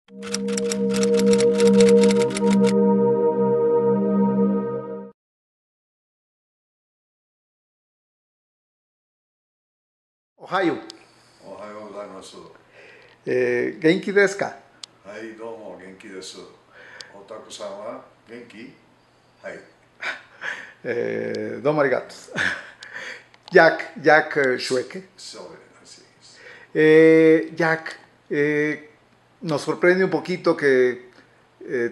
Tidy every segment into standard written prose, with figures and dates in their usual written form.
Ohio. おはようございます。元気ですか？はい、どうも元気です。おたくさんは元気？はい。どうもありがとう。Jack Schwecke. そうです。Jack, nos sorprende un poquito que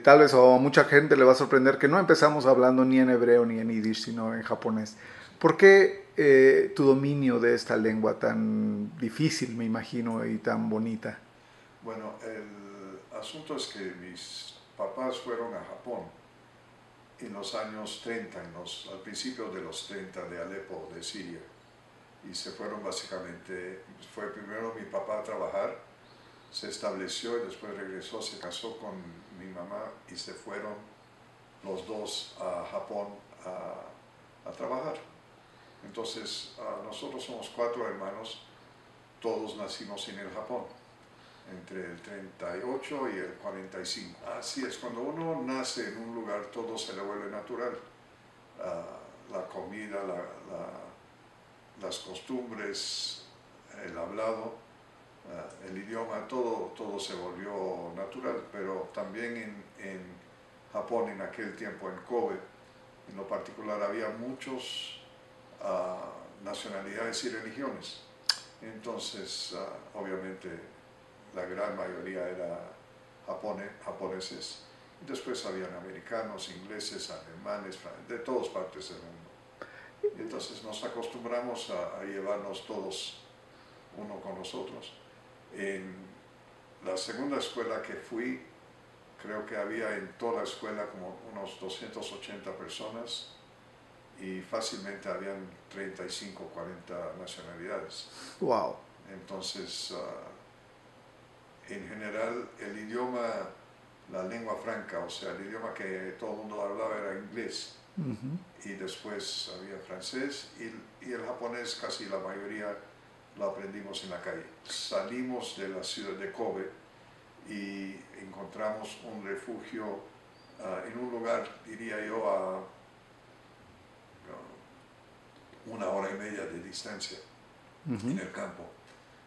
tal vez a mucha gente le va a sorprender que no empezamos hablando ni en hebreo ni en yiddish, sino en japonés. ¿Por qué tu dominio de esta lengua tan difícil, me imagino, y tan bonita? Bueno, el asunto es que mis papás fueron a Japón en los años 30, al principio de los 30 de Alepo, de Siria. Y se fueron básicamente, fue primero mi papá a trabajar, se estableció y después regresó, se casó con mi mamá y se fueron los dos a Japón a trabajar. Entonces, nosotros somos 4 hermanos, todos nacimos en el Japón, entre el 38 y el 45. Así es, cuando uno nace en un lugar todo se le vuelve natural. La comida, las costumbres, el hablado, el idioma, todo se volvió natural, pero también en Japón en aquel tiempo, en Kobe, en lo particular había muchos nacionalidades y religiones. Entonces, obviamente, la gran mayoría era japoneses. Después habían americanos, ingleses, alemanes, de todas partes del mundo. Entonces nos acostumbramos a llevarnos todos uno con los otros. En la segunda escuela que fui, creo que había en toda la escuela como unos 280 personas y fácilmente habían 35 o 40 nacionalidades. Wow. Entonces, en general, el idioma, la lengua franca, o sea, el idioma que todo el mundo hablaba era inglés. Y después había francés y el japonés, casi la mayoría lo aprendimos en la calle. Salimos de la ciudad de Kobe y encontramos un refugio en un lugar, diría yo, a 1 hora y media de distancia en el campo.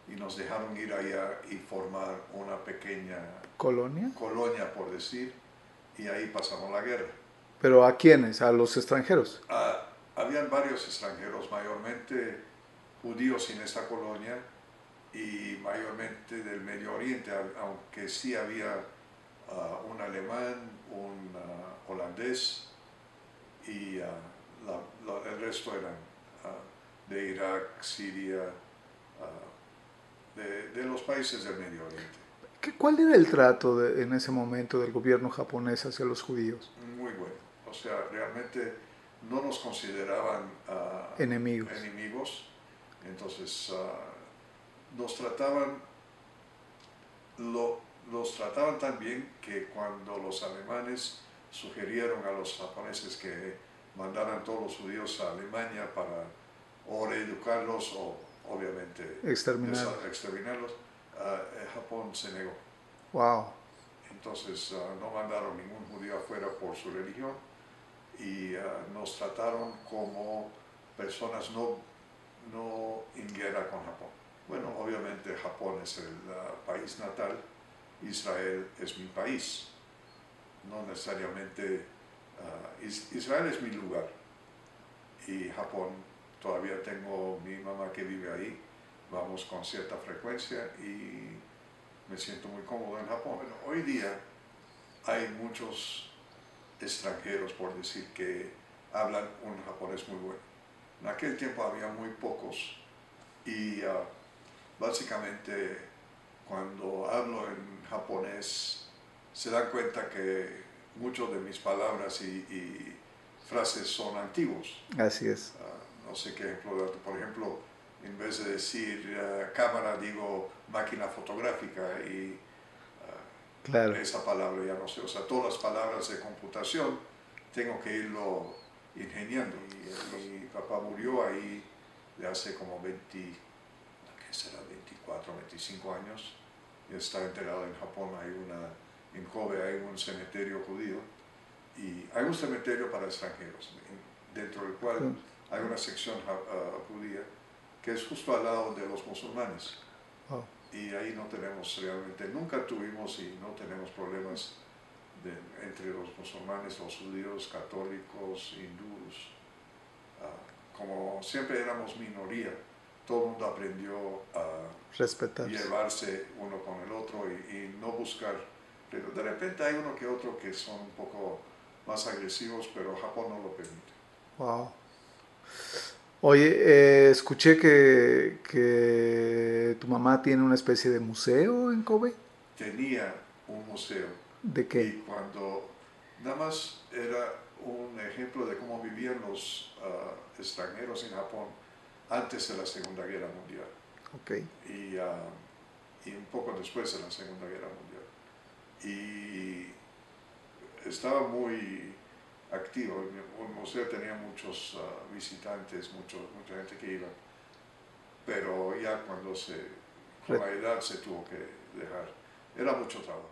Y nos dejaron ir allá y formar una pequeña ¿Colonia? por decir, y ahí pasamos la guerra. ¿Pero a quiénes? ¿A los extranjeros? Habían varios extranjeros, mayormente judíos en esta colonia y mayormente del Medio Oriente, aunque sí había un alemán, un holandés y el resto eran de Irak, Siria, de los países del Medio Oriente. ¿Cuál era el trato en ese momento del gobierno japonés hacia los judíos? Muy bueno, o sea, realmente no nos consideraban enemigos, entonces nos trataban, los trataban tan bien que cuando los alemanes sugirieron a los japoneses que mandaran todos los judíos a Alemania para o reeducarlos o obviamente exterminarlos, Japón se negó. Wow. Entonces no mandaron ningún judío afuera por su religión y nos trataron como personas no en guerra con Japón. Bueno, obviamente Japón es el país natal, Israel es mi país, no necesariamente, Israel es mi lugar y Japón, todavía tengo mi mamá que vive ahí, vamos con cierta frecuencia y me siento muy cómodo en Japón. Bueno, hoy día hay muchos extranjeros, por decir, que hablan un japonés muy bueno. En aquel tiempo había muy pocos y básicamente cuando hablo en japonés se dan cuenta que muchas de mis palabras y frases son antiguos. Así es. No sé qué ejemplo, por ejemplo, en vez de decir cámara digo máquina fotográfica y claro. Esa palabra ya no sé, o sea, todas las palabras de computación tengo que irlo ingeniando. Y mi papá murió ahí de hace como 20, ¿qué será? 24, 25 años. y está enterrado en Japón. En Kobe hay un cementerio judío y hay un cementerio para extranjeros, dentro del cual hay una sección judía que es justo al lado de los musulmanes. Wow. Y ahí no tenemos realmente, nunca tuvimos y no tenemos problemas entre los musulmanes, los judíos, católicos, hindús. Como siempre éramos minoría, todo el mundo aprendió a llevarse uno con el otro y no buscar. Pero de repente hay uno que otro que son un poco más agresivos, pero Japón no lo permite. Wow. Oye, escuché que tu mamá tiene una especie de museo en Kobe. Tenía un museo. ¿De qué? Y cuando nada más era un ejemplo de cómo vivían los extranjeros en Japón antes de la Segunda Guerra Mundial. Okay. Y un poco después de la Segunda Guerra Mundial. Y estaba muy activo. El museo tenía muchos visitantes, mucha gente que iba. Pero ya cuando con la edad se tuvo que dejar. Era mucho trabajo.